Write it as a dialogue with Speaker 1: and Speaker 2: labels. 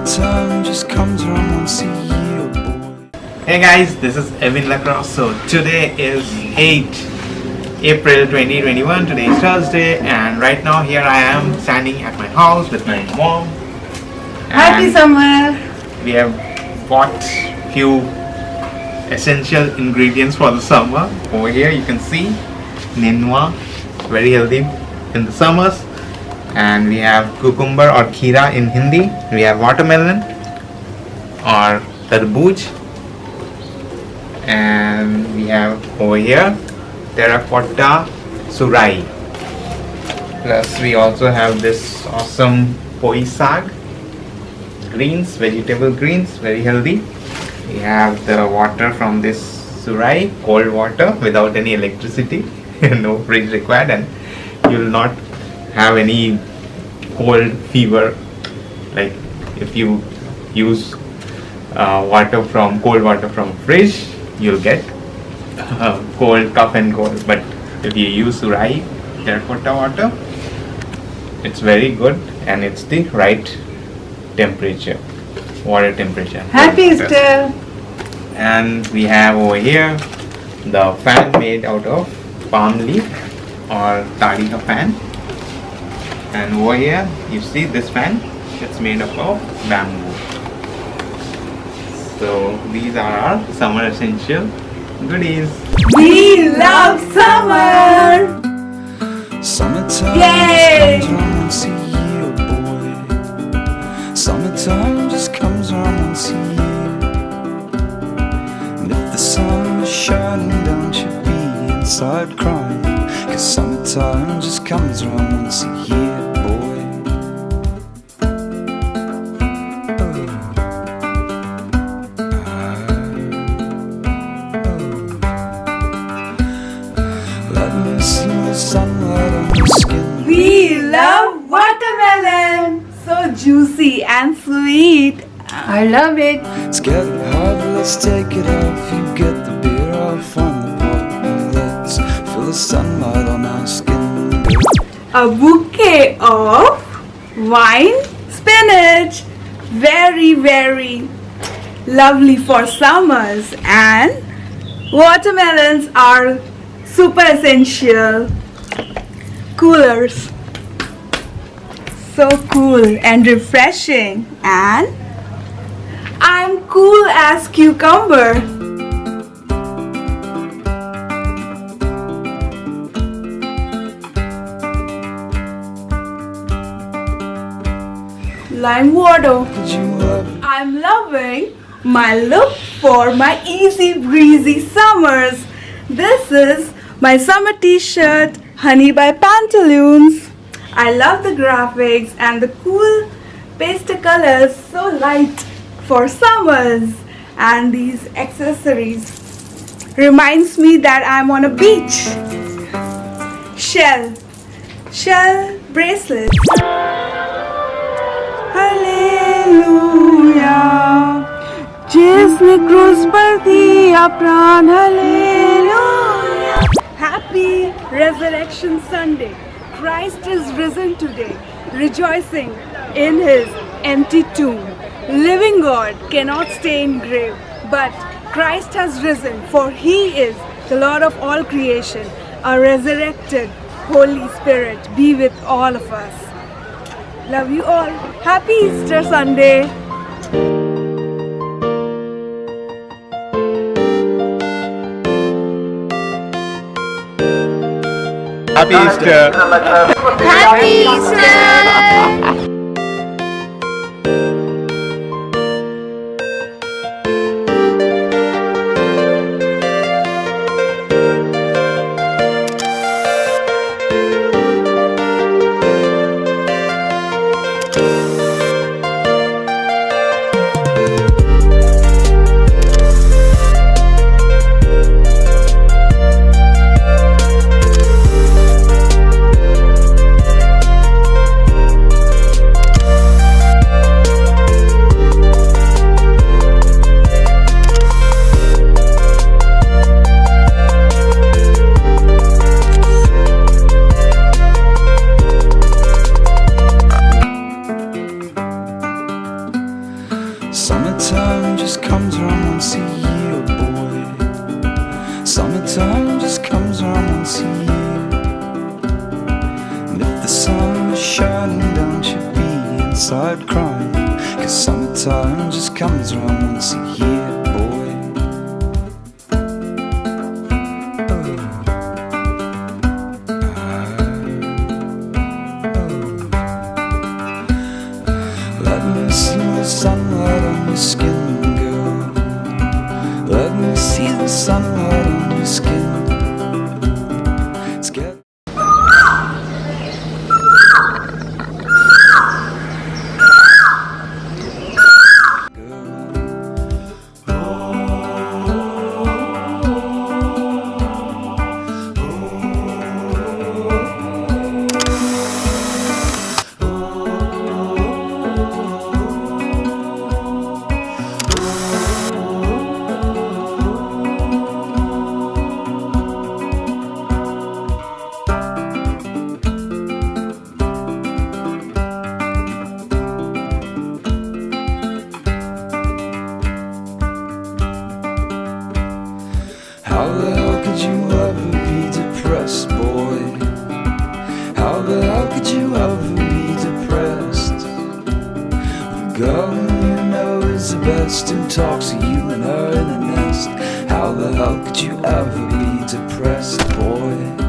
Speaker 1: Summertime just comes around once a year, boy.
Speaker 2: Hey guys, this is Evewin Lakra. So today is 8th April 2021. Today is Thursday, and right now here I am standing at my house with my mom.
Speaker 3: Happy summer!
Speaker 2: We have bought few essential ingredients for the summer. Over here you can see Ninwa, very healthy in the summers. And we have cucumber or Kheera in Hindi. We have watermelon or tarbooj. And we have over here terracotta surai. Plus we also have this awesome poi sag greens, vegetable greens, very healthy. We have the water from this surai, cold water without any electricity, no fridge required, and you will not have any cold fever like if you use cold water from fridge. You'll get cold, cough and cold. But if you use Surai terracotta water, it's very good and it's the right temperature, water temperature.
Speaker 3: Happy Easter!
Speaker 2: And we have over here the fan made out of palm leaf or tariqa fan. And over here you see this fan, it's made up of bamboo. So these are our summer essential goodies.
Speaker 3: We love summer!
Speaker 1: Summertime
Speaker 3: Yay!
Speaker 1: just comes around once a year, boy. Summertime just comes around once a year. And if the sun is shining, don't you be inside crying, 'cause summertime just comes around once a year, boy. Let me see the sunlight on your skin.
Speaker 3: We love watermelon! So juicy and sweet. I love it.
Speaker 1: It's getting hard, let's take it off. You get the beer, I'll find the pot, and let's feel the sunlight on our skin.
Speaker 3: A bouquet of wine spinach. Very, very lovely for summers, and watermelons are super essential coolers. So cool and refreshing, and I'm cool as cucumber. Lime water. I'm loving my look for my easy breezy summers. This is my summer t-shirt, Honey by Pantaloons. I love the graphics and the cool pastel colors, so light for summers. And these accessories reminds me that I'm on a beach. Shell bracelets. Hallelujah जिसने क्रूस पर दिया प्राण hallelujah. Happy Resurrection Sunday. Christ is risen today, rejoicing in his empty tomb. Living God cannot stay in grave, but Christ has risen, for he is the Lord of all creation. A resurrected Holy Spirit be with all of us. Love you all. Happy Easter Sunday.
Speaker 2: Happy Easter!
Speaker 3: Happy Easter!
Speaker 1: sun is shining, don't you be inside crying, 'cause summertime just comes around once a year, boy. Let me see the sunlight on your skin, girl. Let me see the sunlight on your skin. It's getting How the hell could you ever be depressed, boy? How the hell could you ever be depressed? The girl who you know is the best and talks to you and her in a nest. How the hell could you ever be depressed, boy?